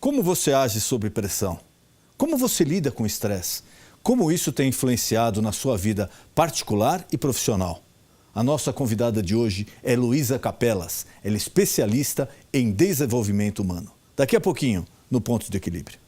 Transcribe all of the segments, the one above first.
Como você age sob pressão? Como você lida com o estresse? Como isso tem influenciado na sua vida particular e profissional? A nossa convidada de hoje é Heloísa Capelas. Ela é especialista em desenvolvimento humano. Daqui a pouquinho, no Ponto de Equilíbrio.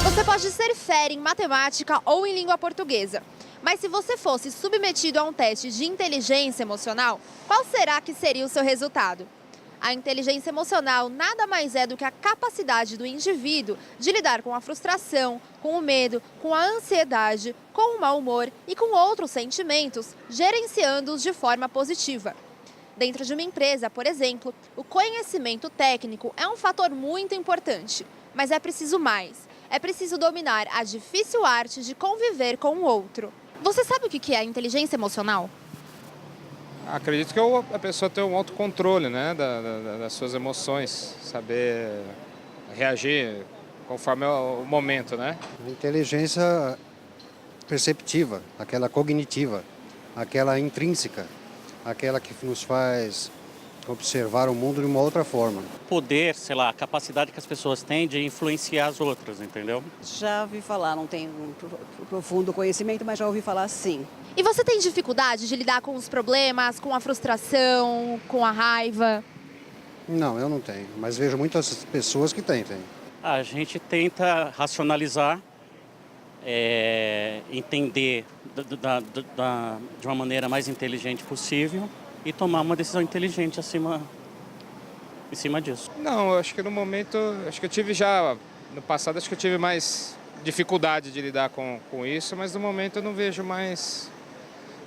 Você pode ser fera em matemática ou em língua portuguesa, mas se você fosse submetido a um teste de inteligência emocional, qual será que seria o seu resultado? A inteligência emocional nada mais é do que a capacidade do indivíduo de lidar com a frustração, com o medo, com a ansiedade, com o mau humor e com outros sentimentos, gerenciando-os de forma positiva. Dentro de uma empresa, por exemplo, o conhecimento técnico é um fator muito importante, mas é preciso mais. É preciso dominar a difícil arte de conviver com o outro. Você sabe o que é a inteligência emocional? Acredito que a pessoa tem um autocontrole, né, das suas emoções, saber reagir conforme o momento, né? A inteligência perceptiva, aquela cognitiva, aquela intrínseca, aquela que nos faz observar o mundo de uma outra forma. Poder, sei lá, a capacidade que as pessoas têm de influenciar as outras, entendeu? Já ouvi falar, não tenho um profundo conhecimento, mas já ouvi falar sim. E você tem dificuldade de lidar com os problemas, com a frustração, com a raiva? Não, eu não tenho, mas vejo muitas pessoas que têm. A gente tenta racionalizar, entender de uma maneira mais inteligente possível e tomar uma decisão inteligente em cima disso. Não, acho que no momento, no passado acho que eu tive mais dificuldade de lidar com isso, mas no momento eu não vejo mais,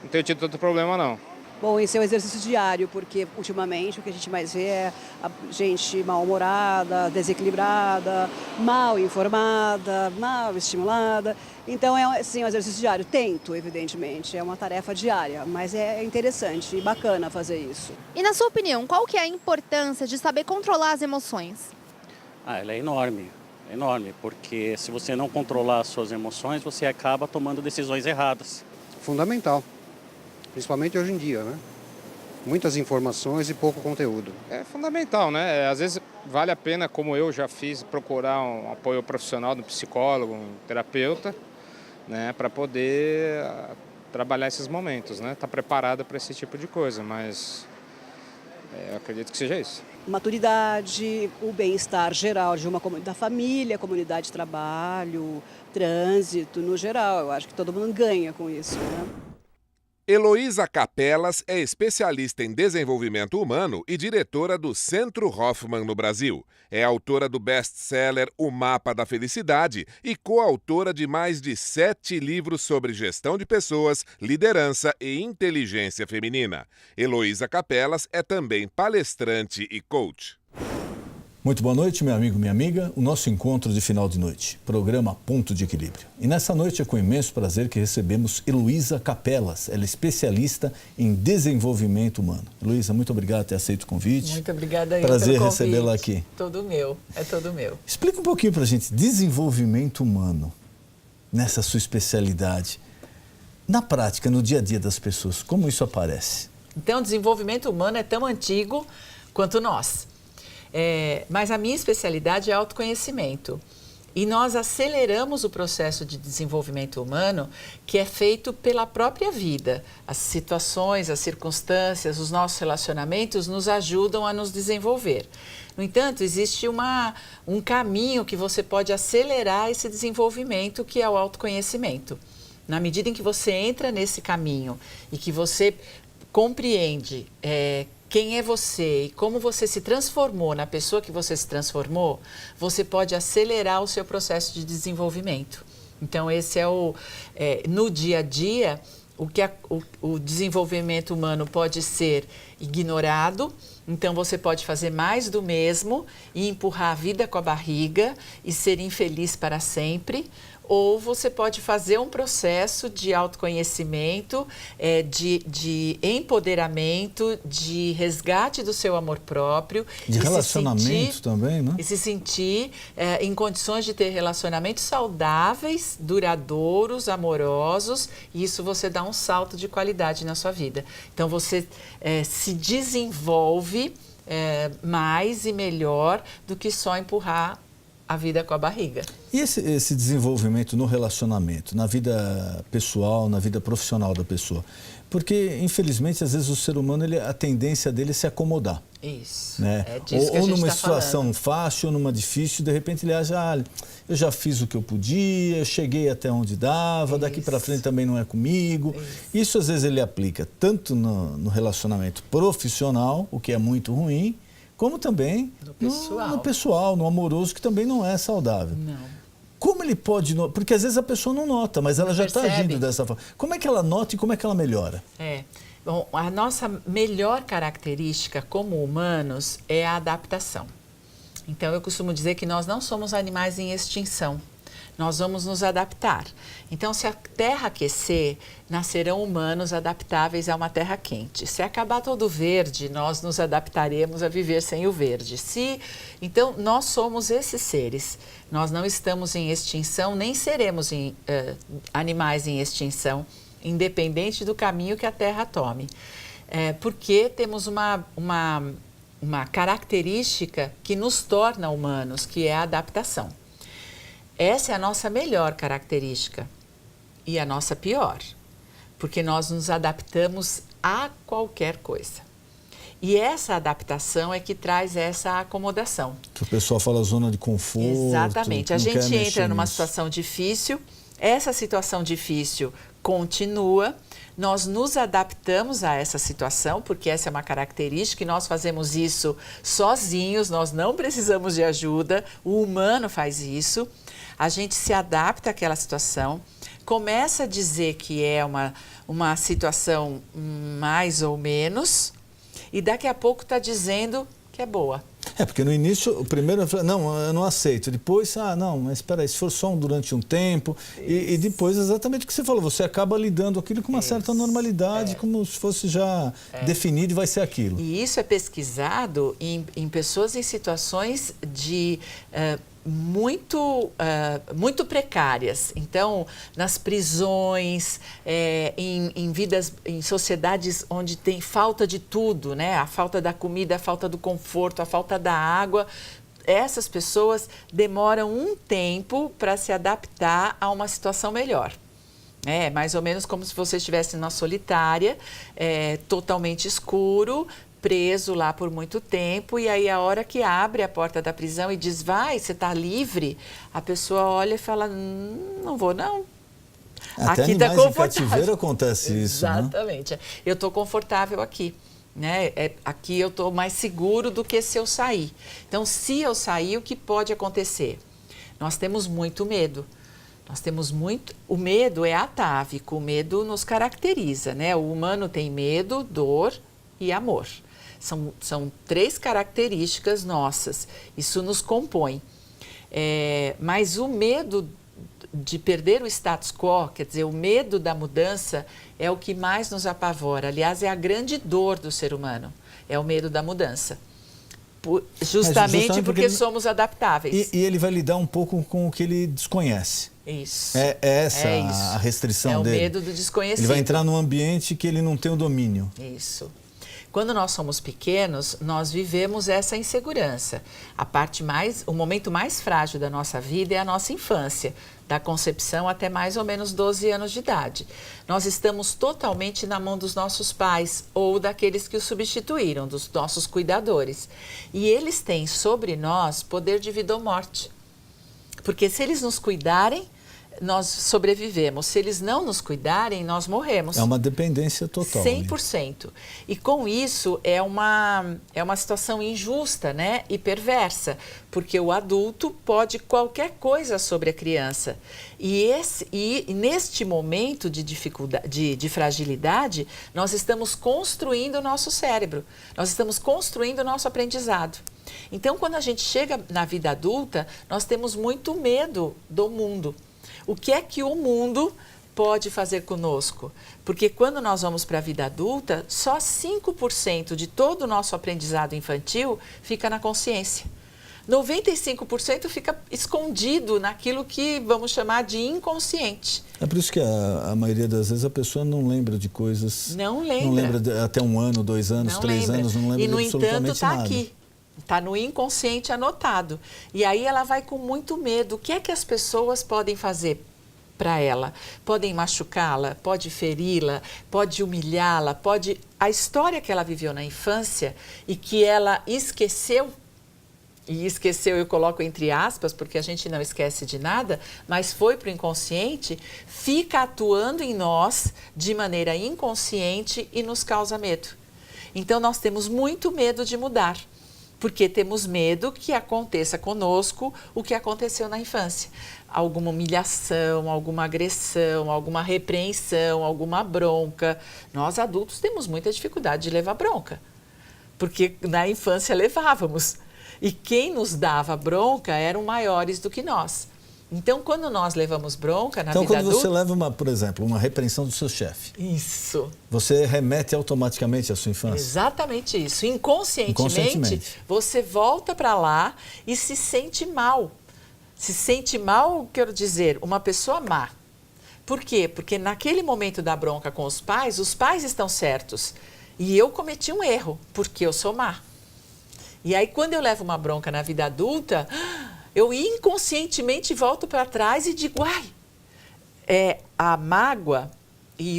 não tenho tido tanto problema não. Bom, esse é um exercício diário, porque ultimamente o que a gente mais vê é a gente mal-humorada, desequilibrada, mal informada, mal estimulada. Então é sim, um exercício diário. Tento, evidentemente, é uma tarefa diária, mas é interessante e bacana fazer isso. E na sua opinião, qual que é a importância de saber controlar as emoções? Ela é enorme, porque se você não controlar as suas emoções, você acaba tomando decisões erradas. Fundamental, principalmente hoje em dia, né? Muitas informações e pouco conteúdo. É fundamental, né? Às vezes vale a pena, como eu já fiz, procurar um apoio profissional do psicólogo, um terapeuta, né, para poder trabalhar esses momentos, né? Tá preparada para esse tipo de coisa, mas eu acredito que seja isso. Maturidade, o bem-estar geral de uma da família, comunidade de trabalho, trânsito, no geral. Eu acho que todo mundo ganha com isso, né? Heloísa Capelas é especialista em desenvolvimento humano e diretora do Centro Hoffman no Brasil. É autora do best-seller O Mapa da Felicidade e coautora de mais de 7 livros sobre gestão de pessoas, liderança e inteligência feminina. Heloísa Capelas é também palestrante e coach. Muito boa noite, meu amigo, minha amiga. O nosso encontro de final de noite, programa Ponto de Equilíbrio. E nessa noite é com imenso prazer que recebemos Heloísa Capelas. Ela é especialista em desenvolvimento humano. Heloísa, muito obrigado por ter aceito o convite. Muito obrigada aí prazer pelo recebê-la aqui. Todo meu, é todo meu. Explica um pouquinho pra gente, desenvolvimento humano, nessa sua especialidade. Na prática, no dia a dia das pessoas, como isso aparece? Então, o desenvolvimento humano é tão antigo quanto nós. Mas a minha especialidade é autoconhecimento. E nós aceleramos o processo de desenvolvimento humano que é feito pela própria vida. As situações, as circunstâncias, os nossos relacionamentos nos ajudam a nos desenvolver. No entanto, existe um caminho que você pode acelerar esse desenvolvimento, que é o autoconhecimento. Na medida em que você entra nesse caminho e que você compreende quem é você e como você se transformou na pessoa que você se transformou, você pode acelerar o seu processo de desenvolvimento. Então, esse é no dia a dia, o desenvolvimento humano pode ser ignorado. Então, você pode fazer mais do mesmo e empurrar a vida com a barriga e ser infeliz para sempre. ou você pode fazer um processo de autoconhecimento, de empoderamento, de resgate do seu amor próprio. De relacionamento também, né? E se sentir em condições de ter relacionamentos saudáveis, duradouros, amorosos, e isso você dá um salto de qualidade na sua vida. Então você se desenvolve mais e melhor do que só empurrar a vida com a barriga. E esse desenvolvimento no relacionamento, na vida pessoal, na vida profissional da pessoa? Porque, infelizmente, às vezes o ser humano, a tendência dele é se acomodar. Isso, né? é disso que a ou gente numa tá situação falando. fácil, ou numa difícil, de repente ele acha, eu já fiz o que eu podia, eu cheguei até onde dava, daqui para frente também não é comigo. Isso às vezes ele aplica tanto no relacionamento profissional, o que é muito ruim, como também no pessoal, no amoroso, que também não é saudável. Não. Como ele pode... Porque às vezes a pessoa não nota, mas ela já está agindo dessa forma. Como é que ela nota e como é que ela melhora? Bom, a nossa melhor característica como humanos é a adaptação. Então, eu costumo dizer que nós não somos animais em extinção. Nós vamos nos adaptar. Então, se a Terra aquecer, nascerão humanos adaptáveis a uma Terra quente. Se acabar todo verde, nós nos adaptaremos a viver sem o verde. Então, nós somos esses seres. Nós não estamos em extinção, nem seremos animais em extinção, independente do caminho que a Terra tome. Porque temos uma característica que nos torna humanos, que é a adaptação. Essa é a nossa melhor característica e a nossa pior, porque nós nos adaptamos a qualquer coisa. E essa adaptação é que traz essa acomodação. Que o pessoal fala zona de conforto. Exatamente. A gente entra numa nisso. situação difícil, essa situação difícil continua, nós nos adaptamos a essa situação, porque essa é uma característica e nós fazemos isso sozinhos, nós não precisamos de ajuda, o humano faz isso. A gente se adapta àquela situação, começa a dizer que é uma situação mais ou menos, e daqui a pouco está dizendo que é boa. Porque no início, o primeiro, não, eu não aceito. Depois, não, mas espera aí, se for só durante um tempo. E depois, exatamente o que você falou, você acaba lidando aquilo com uma certa normalidade, como se fosse já definido e vai ser aquilo. E isso é pesquisado em pessoas em situações de... muito precárias. Então, nas prisões, em sociedades onde tem falta de tudo, né? A falta da comida, a falta do conforto, a falta da água. Essas pessoas demoram um tempo para se adaptar a uma situação melhor. É mais ou menos como se você estivesse numa solitária, totalmente escuro, preso lá por muito tempo, e aí a hora que abre a porta da prisão e diz, vai, você está livre, a pessoa olha e fala, não vou não. Até aqui está confortável. Em cativeiro acontece isso, Exatamente. Né? Eu estou confortável aqui. Né? Aqui eu estou mais seguro do que se eu sair. Então, se eu sair, o que pode acontecer? Nós temos muito medo. O medo é atávico, o medo nos caracteriza, né? O humano tem medo, dor e amor. São três características nossas, isso nos compõe. Mas o medo de perder o status quo, quer dizer, o medo da mudança é o que mais nos apavora. Aliás, é a grande dor do ser humano, é o medo da mudança. Justamente porque somos adaptáveis. E ele vai lidar um pouco com o que ele desconhece. Isso. Essa a restrição dele. É o medo do desconhecido. Ele vai entrar num ambiente que ele não tem o domínio. Isso. Quando nós somos pequenos, nós vivemos essa insegurança. O momento mais frágil da nossa vida é a nossa infância, da concepção até mais ou menos 12 anos de idade. Nós estamos totalmente na mão dos nossos pais ou daqueles que os substituíram, dos nossos cuidadores. E eles têm sobre nós poder de vida ou morte. Porque se eles nos cuidarem, nós sobrevivemos. Se eles não nos cuidarem, nós morremos. É uma dependência total. 100%. E com isso é uma situação injusta, né? E perversa, porque o adulto pode qualquer coisa sobre a criança. E neste momento de dificuldade, de fragilidade, nós estamos construindo o nosso cérebro, nós estamos construindo o nosso aprendizado. Então, quando a gente chega na vida adulta, nós temos muito medo do mundo. O que é que o mundo pode fazer conosco? Porque quando nós vamos para a vida adulta, só 5% de todo o nosso aprendizado infantil fica na consciência. 95% fica escondido naquilo que vamos chamar de inconsciente. É por isso que a maioria das vezes a pessoa não lembra de coisas. Não lembra. Não lembra até 1 ano, 2 anos, Não 3 lembra. anos, não lembra e, no de absolutamente entanto, está nada. aqui. Está no inconsciente anotado. E aí ela vai com muito medo. O que é que as pessoas podem fazer para ela? Podem machucá-la, pode feri-la, pode humilhá-la, pode... A história que ela viveu na infância e que ela esqueceu, e esqueceu eu coloco entre aspas, porque a gente não esquece de nada, mas foi para o inconsciente, fica atuando em nós de maneira inconsciente e nos causa medo. Então nós temos muito medo de mudar, porque temos medo que aconteça conosco o que aconteceu na infância. Alguma humilhação, alguma agressão, alguma repreensão, alguma bronca. Nós adultos temos muita dificuldade de levar bronca, porque na infância levávamos. E quem nos dava bronca eram maiores do que nós. Então, quando nós levamos bronca na vida adulta... Então, quando você leva, por exemplo, uma repreensão do seu chefe... Isso. Você remete automaticamente à sua infância? Exatamente isso. Inconscientemente, você volta para lá e se sente mal. Se sente mal, quero dizer, uma pessoa má. Por quê? Porque naquele momento da bronca com os pais estão certos. E eu cometi um erro, porque eu sou má. E aí, quando eu levo uma bronca na vida adulta, eu inconscientemente volto para trás e digo, a mágoa e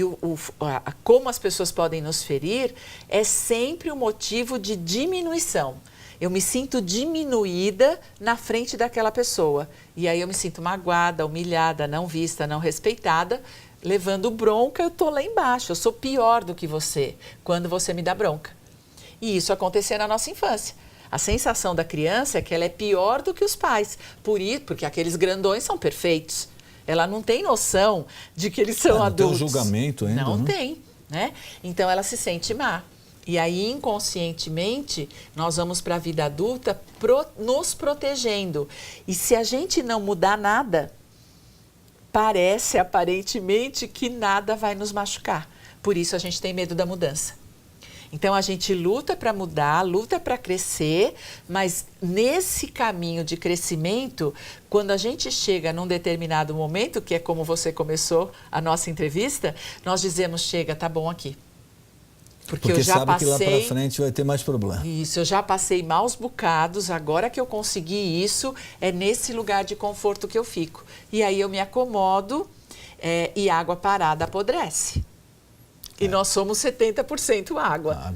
como as pessoas podem nos ferir é sempre um motivo de diminuição. Eu me sinto diminuída na frente daquela pessoa. E aí eu me sinto magoada, humilhada, não vista, não respeitada. Levando bronca, eu estou lá embaixo. Eu sou pior do que você quando você me dá bronca. E isso acontecia na nossa infância. A sensação da criança é que ela é pior do que os pais, porque aqueles grandões são perfeitos. Ela não tem noção de que eles são adultos. Não tem um julgamento ainda, Não né? tem, né? Então ela se sente má. E aí, inconscientemente, nós vamos para a vida adulta nos protegendo. E se a gente não mudar nada, parece aparentemente que nada vai nos machucar. Por isso a gente tem medo da mudança. Então, a gente luta para mudar, luta para crescer, mas nesse caminho de crescimento, quando a gente chega num determinado momento, que é como você começou a nossa entrevista, nós dizemos, chega, tá bom aqui. Porque eu já sabe passei... que lá para frente vai ter mais problema. Isso, eu já passei maus bocados, agora que eu consegui isso, é nesse lugar de conforto que eu fico. E aí eu me acomodo e água parada apodrece. E nós somos 70% água.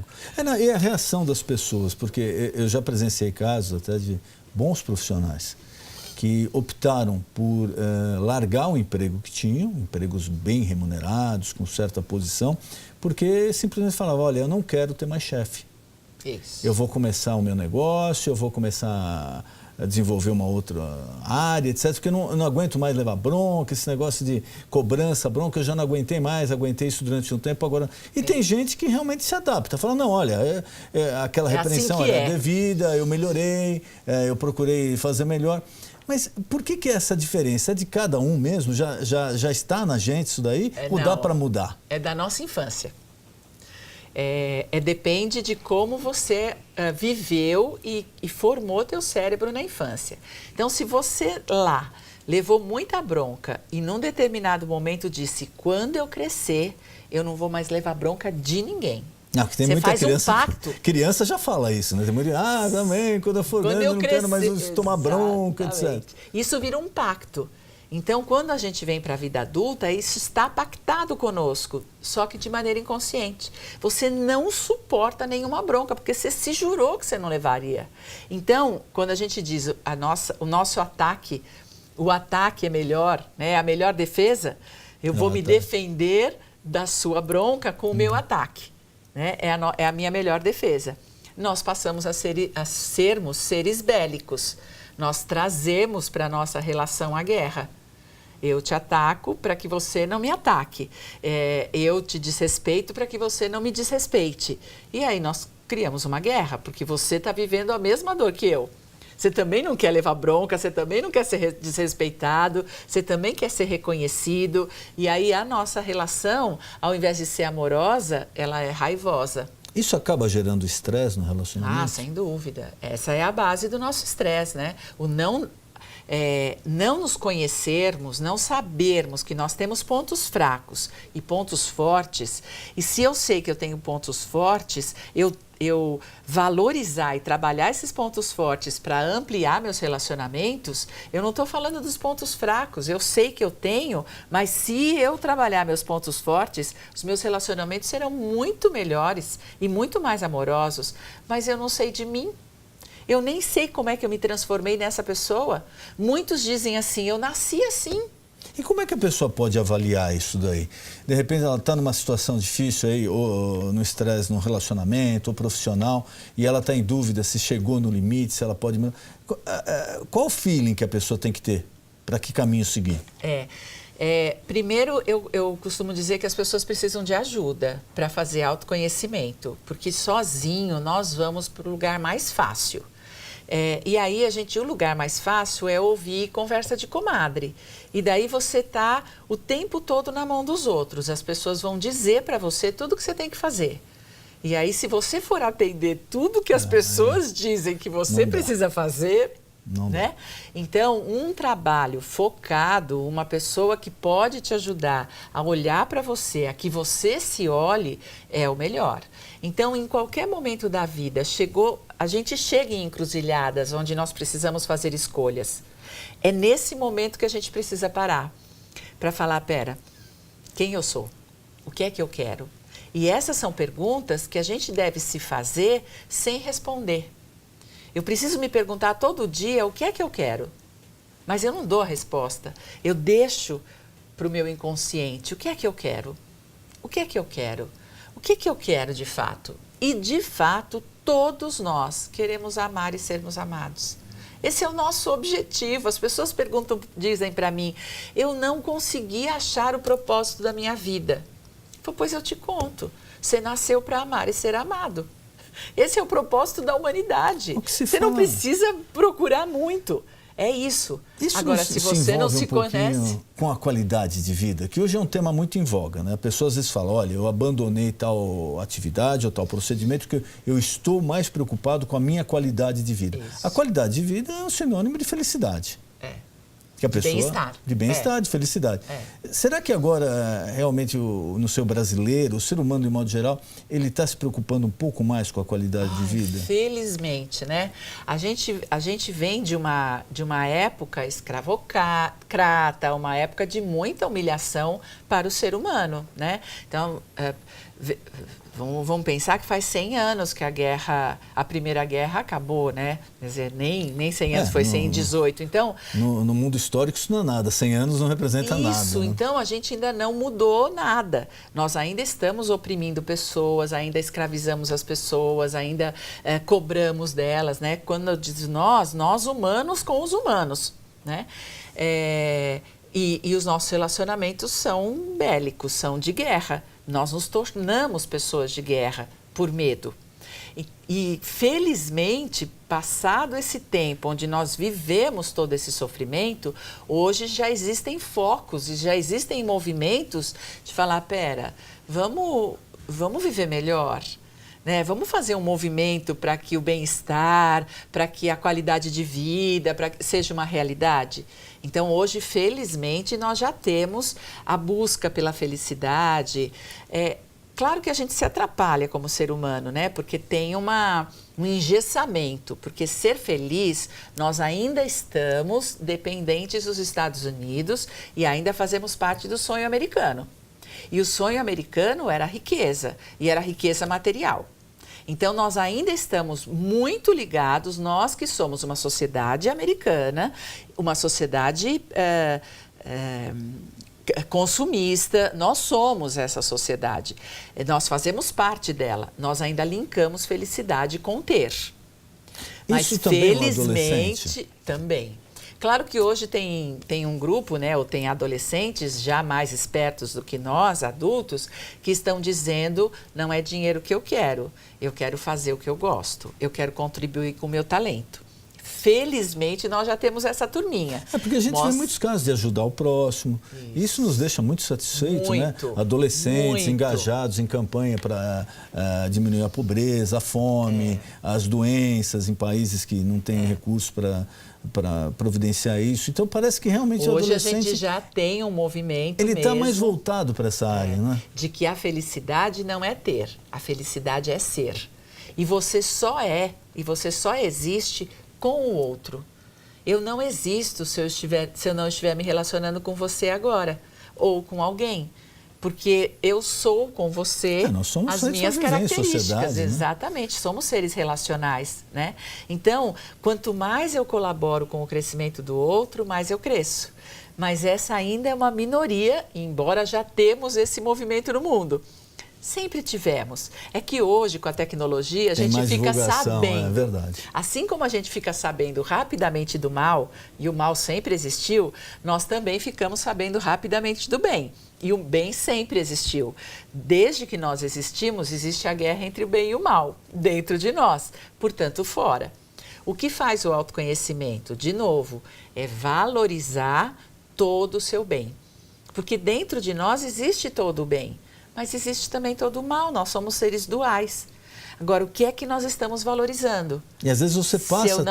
E a reação das pessoas, porque eu já presenciei casos até de bons profissionais que optaram por largar o emprego que tinham, empregos bem remunerados, com certa posição, porque simplesmente falavam, olha, eu não quero ter mais chefe. Isso. Eu vou começar o meu negócio, eu vou começar a desenvolver uma outra área, etc. Porque eu não aguento mais levar bronca, esse negócio de cobrança, bronca, eu já não aguentei mais, aguentei isso durante um tempo, agora... E tem gente que realmente se adapta, fala, não, olha, aquela repreensão assim era devida, eu melhorei, eu procurei fazer melhor. Mas por que essa diferença? É de cada um mesmo? Já está na gente isso daí? Ou dá para mudar? É da nossa infância. Depende de como você viveu e formou teu cérebro na infância. Então, se você lá levou muita bronca e num determinado momento disse, quando eu crescer, eu não vou mais levar bronca de ninguém. Não, porque tem você muita faz criança, um pacto. Criança já fala isso, né? Tem muita, também, quando eu for grande, eu não quero mais tomar bronca, etc. Isso vira um pacto. Então, quando a gente vem para a vida adulta, isso está pactado conosco, só que de maneira inconsciente. Você não suporta nenhuma bronca, porque você se jurou que você não levaria. Então, quando a gente diz o nosso ataque, o ataque é melhor, né? A melhor defesa, eu vou me defender da sua bronca com o meu ataque. Né? É a minha melhor defesa. Nós passamos a sermos seres bélicos. Nós trazemos para a nossa relação a guerra. Eu te ataco para que você não me ataque. Eu te desrespeito para que você não me desrespeite. E aí nós criamos uma guerra, porque você está vivendo a mesma dor que eu. Você também não quer levar bronca, você também não quer ser desrespeitado, você também quer ser reconhecido. E aí a nossa relação, ao invés de ser amorosa, ela é raivosa. Isso acaba gerando estresse no relacionamento? Ah, sem dúvida. Essa é a base do nosso estresse, né? O não nos conhecermos, não sabermos que nós temos pontos fracos e pontos fortes. E se eu sei que eu tenho pontos fortes, eu valorizar e trabalhar esses pontos fortes para ampliar meus relacionamentos, eu não estou falando dos pontos fracos, eu sei que eu tenho, mas se eu trabalhar meus pontos fortes, os meus relacionamentos serão muito melhores e muito mais amorosos, mas eu não sei de mim. Eu nem sei como é que eu me transformei nessa pessoa. Muitos dizem assim, eu nasci assim. E como é que a pessoa pode avaliar isso daí? De repente ela está numa situação difícil aí, ou no estresse, no relacionamento, ou profissional, e ela está em dúvida se chegou no limite, se ela pode... Qual o feeling que a pessoa tem que ter? Para que caminho seguir? Primeiro, eu costumo dizer que as pessoas precisam de ajuda para fazer autoconhecimento, porque sozinho nós vamos para o lugar mais fácil. E aí o lugar mais fácil é ouvir conversa de comadre. E daí você está o tempo todo na mão dos outros. As pessoas vão dizer para você tudo o que você tem que fazer. E aí, se você for atender tudo que as pessoas dizem que você precisa fazer, né? Então, um trabalho focado, uma pessoa que pode te ajudar a olhar para você, a que você se olhe, é o melhor. Então, em qualquer momento da vida, a gente chega em encruzilhadas onde nós precisamos fazer escolhas. É nesse momento que a gente precisa parar para falar, pera, quem eu sou? O que é que eu quero? E essas são perguntas que a gente deve se fazer sem responder. Eu preciso me perguntar todo dia o que é que eu quero, mas eu não dou a resposta. Eu deixo para o meu inconsciente o que é que eu quero, o que é que eu quero, o que é que eu quero de fato. E de fato todos nós queremos amar e sermos amados. Esse é o nosso objetivo. As pessoas dizem para mim, eu não consegui achar o propósito da minha vida. Pois eu te conto, você nasceu para amar e ser amado. Esse é o propósito da humanidade. Você não precisa procurar muito. É isso. Agora, se você não se conhece... com a qualidade de vida, que hoje é um tema muito em voga, né? A pessoa às vezes fala, olha, eu abandonei tal atividade ou tal procedimento porque eu estou mais preocupado com a minha qualidade de vida. Isso. A qualidade de vida é um sinônimo de felicidade. Que a pessoa, bem-estar. De bem-estar, de felicidade. Será que agora, realmente, no seu brasileiro, o ser humano, de modo geral, ele está se preocupando um pouco mais com a qualidade de vida? Felizmente, né? A gente vem de uma época escravocrata, uma época de muita humilhação para o ser humano, né? Então, vamos pensar que faz 100 anos que a Primeira Guerra acabou, né? Quer dizer, nem 100 anos, foi 118. Então, no mundo histórico isso não é nada, 100 anos não representa nada. Isso, né? Então a gente ainda não mudou nada. Nós ainda estamos oprimindo pessoas, ainda escravizamos as pessoas, ainda cobramos delas, né? Quando eu digo nós humanos com os humanos, né? E os nossos relacionamentos são bélicos, são de guerra. Nós nos tornamos pessoas de guerra por medo. E felizmente, passado esse tempo onde nós vivemos todo esse sofrimento, hoje já existem focos e já existem movimentos de falar, pera, vamos viver melhor. Né? Vamos fazer um movimento para que o bem-estar, para que a qualidade de vida seja uma realidade. Então, hoje, felizmente, nós já temos a busca pela felicidade. Claro que a gente se atrapalha como ser humano, né? Porque tem um engessamento. Porque ser feliz, nós ainda estamos dependentes dos Estados Unidos e ainda fazemos parte do sonho americano. E o sonho americano era a riqueza, e era a riqueza material. Então, nós ainda estamos muito ligados, nós que somos uma sociedade americana, uma sociedade consumista, nós somos essa sociedade. Nós fazemos parte dela, nós ainda linkamos felicidade com ter. Mas, isso também felizmente, também. Claro que hoje tem um grupo, né, ou tem adolescentes já mais espertos do que nós, adultos, que estão dizendo, não é dinheiro que eu quero fazer o que eu gosto, eu quero contribuir com o meu talento. felizmente, nós já temos essa turminha. É porque a gente vê muitos casos de ajudar o próximo. Isso nos deixa muito satisfeitos, né? Adolescentes engajados em campanha para diminuir a pobreza, a fome, as doenças em países que não têm recursos para providenciar isso. Então parece que realmente o adolescente... Hoje a gente já tem um movimento ele está mais voltado para essa área, né? De que a felicidade não é ter, a felicidade é ser. E você só é, e você só existe com o outro. Eu não existo se eu não estiver me relacionando com você agora, ou com alguém. Porque eu sou com você nós somos as minhas características. Sociedade, exatamente, né? Somos seres relacionais, né? Então, quanto mais eu colaboro com o crescimento do outro, mais eu cresço. Mas essa ainda é uma minoria, embora já temos esse movimento no mundo. Sempre tivemos. É que hoje, com a tecnologia, a gente fica sabendo. É verdade. Assim como a gente fica sabendo rapidamente do mal, e o mal sempre existiu, nós também ficamos sabendo rapidamente do bem. E o bem sempre existiu. Desde que nós existimos, existe a guerra entre o bem e o mal, dentro de nós, portanto, fora. O que faz o autoconhecimento, de novo, é valorizar todo o seu bem. Porque dentro de nós existe todo o bem. Mas existe também todo o mal, nós somos seres duais. Agora, o que é que nós estamos valorizando? E às vezes você passa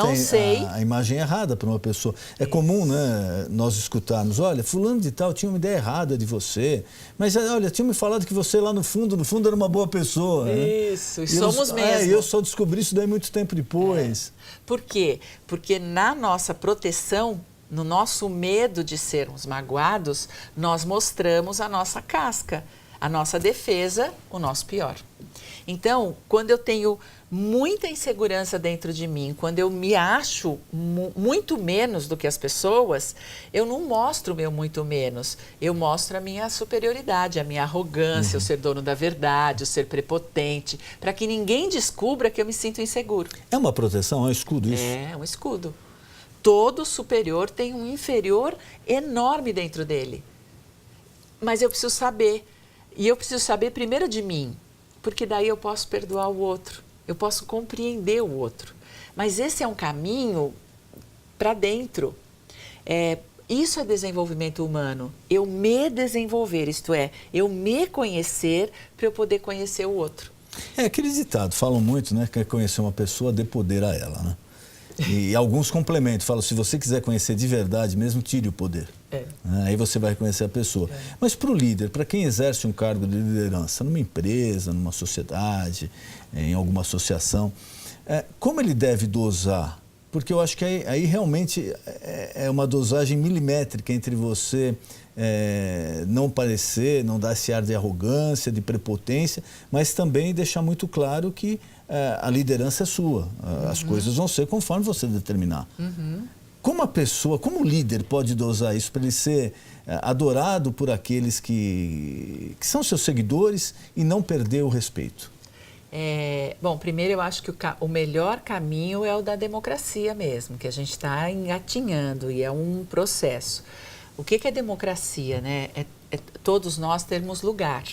a imagem errada para uma pessoa. É comum, né, nós escutarmos, olha, fulano de tal tinha uma ideia errada de você, mas olha, tinha me falado que você lá no fundo era uma boa pessoa. Isso, né? E somos mesmo. E eu só descobri isso daí muito tempo depois. Por quê? Porque na nossa proteção, no nosso medo de sermos magoados, nós mostramos a nossa casca. A nossa defesa, o nosso pior. Então, quando eu tenho muita insegurança dentro de mim, quando eu me acho muito menos do que as pessoas, eu não mostro o meu muito menos. Eu mostro a minha superioridade, a minha arrogância, o ser dono da verdade, o ser prepotente, para que ninguém descubra que eu me sinto inseguro. É uma proteção, é um escudo isso? É um escudo. Todo superior tem um inferior enorme dentro dele. Mas eu preciso saber. E eu preciso saber primeiro de mim, porque daí eu posso perdoar o outro, eu posso compreender o outro. Mas esse é um caminho para dentro. Isso é desenvolvimento humano. Eu me desenvolver, isto é, eu me conhecer para eu poder conhecer o outro. É aquele ditado, falam muito, né, que é conhecer uma pessoa, dê poder a ela, né? E alguns complementos, falam, se você quiser conhecer de verdade mesmo, tire o poder. Aí você vai conhecer a pessoa. Mas para o líder, para quem exerce um cargo de liderança, numa empresa, numa sociedade, em alguma associação, como ele deve dosar? Porque eu acho que aí realmente é uma dosagem milimétrica entre você não parecer, não dar esse ar de arrogância, de prepotência, mas também deixar muito claro que a liderança é sua. As coisas vão ser conforme você determinar. Como a pessoa, como o líder pode dosar isso para ele ser adorado por aqueles que são seus seguidores e não perder o respeito? Bom, primeiro eu acho que o melhor caminho é o da democracia mesmo, que a gente está engatinhando e é um processo. O que é democracia, né? Todos nós termos lugar.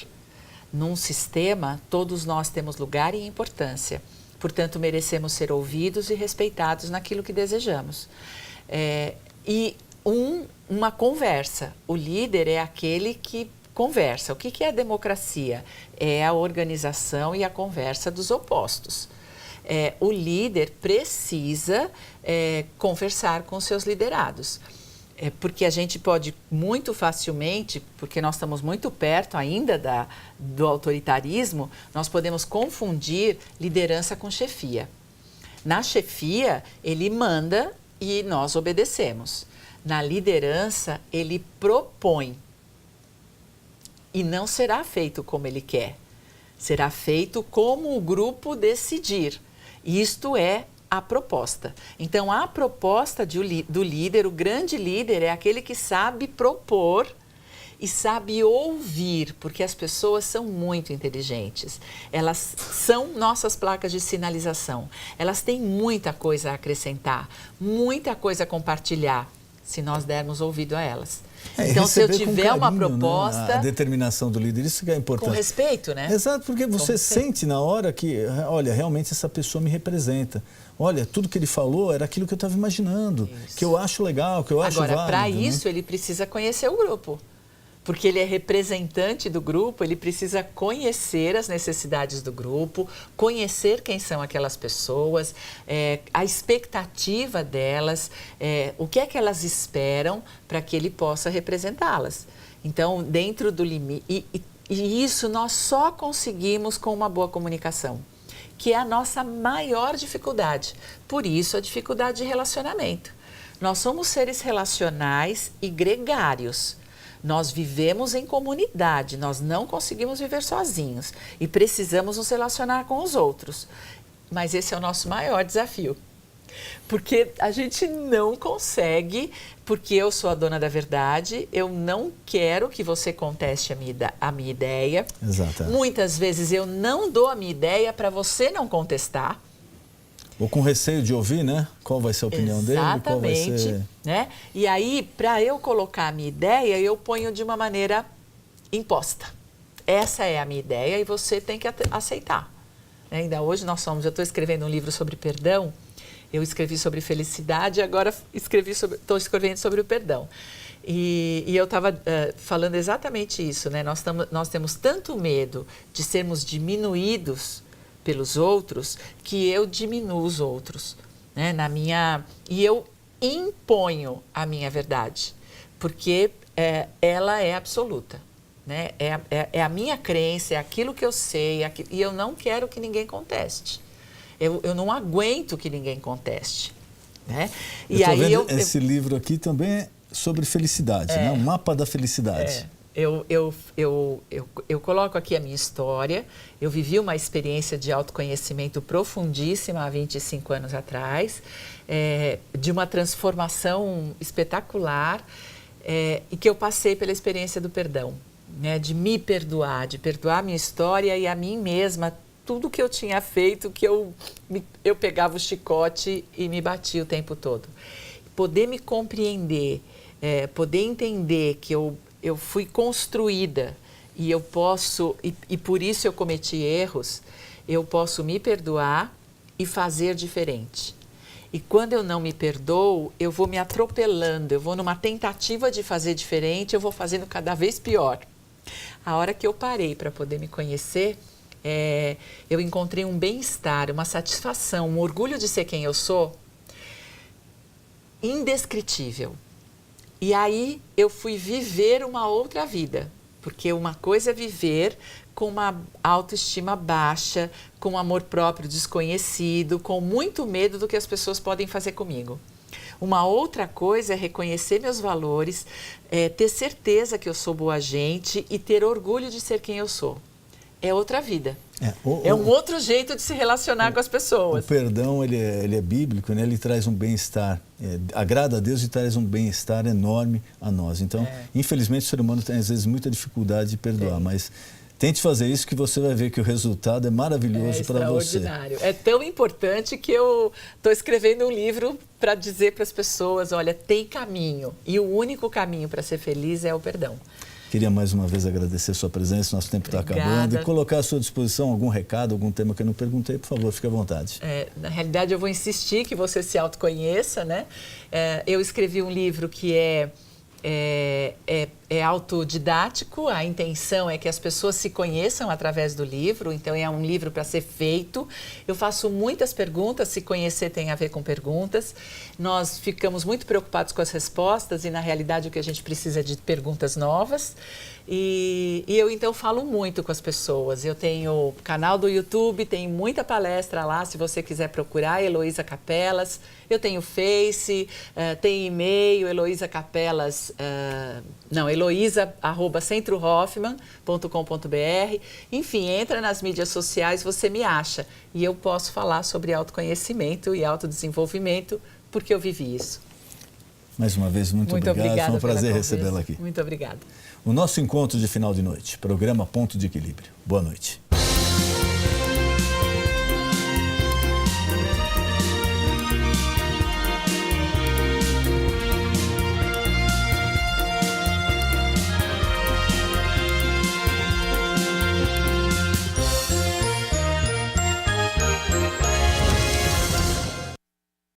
Num sistema, todos nós temos lugar e importância. Portanto, merecemos ser ouvidos e respeitados naquilo que desejamos. E uma conversa. O líder é aquele que conversa. O que é a democracia? É a organização e a conversa dos opostos. O líder precisa conversar com seus liderados. Porque a gente pode muito facilmente, porque nós estamos muito perto ainda do autoritarismo, nós podemos confundir liderança com chefia. Na chefia, ele manda e nós obedecemos. Na liderança, ele propõe. E não será feito como ele quer. Será feito como o grupo decidir. Isto é a proposta. Então, a proposta do líder, o grande líder, é aquele que sabe propor e sabe ouvir, porque as pessoas são muito inteligentes. Elas são nossas placas de sinalização. Elas têm muita coisa a acrescentar, muita coisa a compartilhar. se nós dermos ouvido a elas. Então, se eu tiver carinho, uma proposta... Né? A determinação do líder, isso que é importante. Com respeito, né? Exato, porque você sente na hora que, olha, realmente essa pessoa me representa. Olha, tudo que ele falou era aquilo que eu estava imaginando, que eu acho legal, que eu acho válido. Agora, para isso, ele precisa conhecer o grupo. Porque ele é representante do grupo, ele precisa conhecer as necessidades do grupo, conhecer quem são aquelas pessoas, a expectativa delas, o que é que elas esperam para que ele possa representá-las. Então, dentro do limite... E isso nós só conseguimos com uma boa comunicação, que é a nossa maior dificuldade. Por isso, a dificuldade de relacionamento. Nós somos seres relacionais e gregários. Nós vivemos em comunidade, nós não conseguimos viver sozinhos e precisamos nos relacionar com os outros. Mas esse é o nosso maior desafio. Porque a gente não consegue, porque eu sou a dona da verdade, eu não quero que você conteste a minha ideia. Exato. Muitas vezes eu não dou a minha ideia para você não contestar. Ou com receio de ouvir, né? Qual vai ser a opinião dele? Qual vai ser... né? E aí, para eu colocar a minha ideia, eu ponho de uma maneira imposta. Essa é a minha ideia e você tem que aceitar. Ainda hoje eu estou escrevendo um livro sobre perdão, eu escrevi sobre felicidade e agora estou escrevendo sobre o perdão. E eu estava falando exatamente isso, né? Nós temos tanto medo de sermos diminuídos pelos outros, que eu diminuo os outros, né? E eu imponho a minha verdade, porque ela é absoluta, né? É a minha crença, é aquilo que eu sei, e eu não quero que ninguém conteste. Eu não aguento que ninguém conteste, né? E aí esse livro aqui também é sobre felicidade, né? O mapa da felicidade. Eu coloco aqui a minha história. Eu vivi uma experiência de autoconhecimento profundíssima há 25 anos atrás, de uma transformação espetacular, e que eu passei pela experiência do perdão, né? De me perdoar, de perdoar a minha história e a mim mesma, tudo que eu tinha feito, que eu pegava o chicote e me batia o tempo todo. Poder me compreender, poder entender que eu fui construída e eu posso, e por isso eu cometi erros, eu posso me perdoar e fazer diferente. E quando eu não me perdoo, eu vou me atropelando, eu vou numa tentativa de fazer diferente, eu vou fazendo cada vez pior. A hora que eu parei para poder me conhecer, eu encontrei um bem-estar, uma satisfação, um orgulho de ser quem eu sou, indescritível. E aí eu fui viver uma outra vida, porque uma coisa é viver com uma autoestima baixa, com um amor próprio desconhecido, com muito medo do que as pessoas podem fazer comigo. Uma outra coisa é reconhecer meus valores, ter certeza que eu sou boa gente e ter orgulho de ser quem eu sou. É outra vida. É um outro jeito de se relacionar com as pessoas. O perdão, ele é bíblico, né? Ele traz um bem-estar, agrada a Deus e traz um bem-estar enorme a nós. Então, infelizmente, o ser humano tem às vezes muita dificuldade de perdoar, mas tente fazer isso que você vai ver que o resultado é maravilhoso para você. Extraordinário. É tão importante que eu estou escrevendo um livro para dizer para as pessoas, olha, tem caminho. E o único caminho para ser feliz é o perdão. Queria mais uma vez agradecer a sua presença, nosso tempo está acabando, e colocar à sua disposição algum recado, algum tema que eu não perguntei, por favor, fique à vontade. Na realidade, eu vou insistir que você se autoconheça, né? Eu escrevi um livro que é autodidático, a intenção é que as pessoas se conheçam através do livro, então é um livro para ser feito. Eu faço muitas perguntas, se conhecer tem a ver com perguntas. Nós ficamos muito preocupados com as respostas e, na realidade, o que a gente precisa é de perguntas novas. E eu, então, falo muito com as pessoas. Eu tenho canal do YouTube, tem muita palestra lá, se você quiser procurar, Heloísa Capelas. Eu tenho Face, tem e-mail, Heloísa@centrohoffman.com.br. Enfim, entra nas mídias sociais, você me acha. E eu posso falar sobre autoconhecimento e autodesenvolvimento, porque eu vivi isso. Mais uma vez, muito obrigado. Foi um prazer recebê-la aqui. Muito obrigada. O nosso encontro de final de noite, programa Ponto de Equilíbrio. Boa noite.